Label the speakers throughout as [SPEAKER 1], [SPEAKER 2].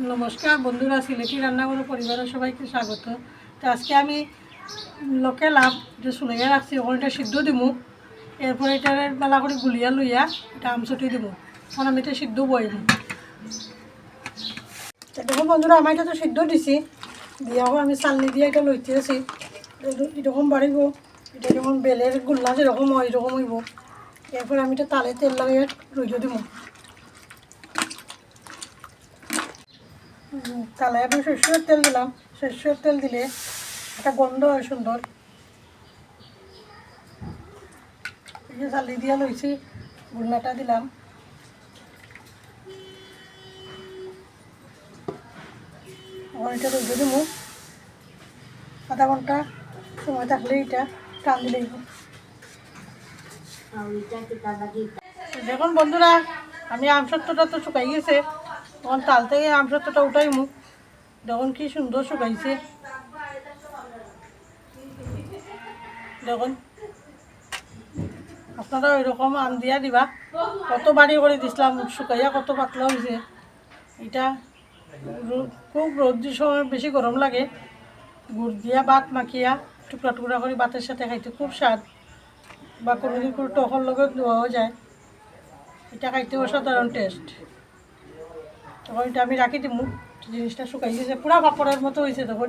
[SPEAKER 1] নমস্কার বন্ধুরা, সিলেটি রান্নাঘর পরিবারের সবাইকে স্বাগত। তো আজকে আমি লোকে লাভ যে শুনাইয়া রাখছি ওখানে সিদ্ধ দিব, এরপরে এটা মেলা করে গুলিয়া লইয়া এটা আমচটি দিব। এখন আমি এটা সিদ্ধ বইব। দেখুন বন্ধুরা, আমার এটা তো সিদ্ধ দিছি, দিয়া আমি চালনি দিয়ে এটা লইতে আছি। এরকম বাড়িব, এটা যেমন বেলের গুল্লা যেরকম হয় এরকম হইব। এরপরে আমি এটা তালে তেল লাগিয়ে রইতে দিব। তালে আমি সরষের তেল দিলাম। সরষের তেল দিলে একটা গন্ধ হয় সুন্দর। এই যে চালি দিয়া লইছি, গুল্লাটা দিলাম। এখন এটা রইতে দিব আধা ঘন্টা। সময় থাকলে এটা টান দিলেই। দেখুন বন্ধুরা, আমি আমসত্বটা তো শুকাই গেছে। তখন তাল থেকে আমসত্বটা উঠাই মুখ, দেখুন কি সুন্দর শুকাইছে। দেখুন আপনারা ওইরকম আম দিয়া দিবা। কত বাড়ি করে দিছিলাম, শুকাইয়া কত পাতলা হয়েছে। এটা খুব রোদ্রের সময় বেশি গরম লাগে, গুড় দিয়া ভাত মাখিয়া টুকরা টুকরা করে ভাতের সাথে খাইতে খুব স্বাদ। বা কোনোদিন কোনো টকর লগত দেওয়াও যায়। এটা খাইতে অসাধারণ টেস্ট। তখন এটা আমি রাখি দিমু। জিনিসটা শুকাই গেছে, পুরা পাপড়ের মতো হয়েছে। তখন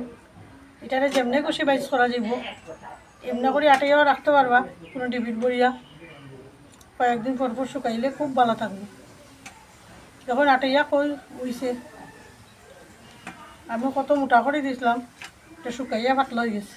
[SPEAKER 1] এটারে যেমনি খুশি বাইস করা যাব, এমনি করে আটাইয়াও রাখতে পারবা কোনো ডিবিট বড়িয়া। কয়েকদিন পর পর শুকাইলে খুব ভালো থাকবে। যখন আটাইয়া কই হইছে, আমি কত মোটা করে দিয়েছিলাম, এটা শুকাইয়া পাতলা হয়ে গেছে।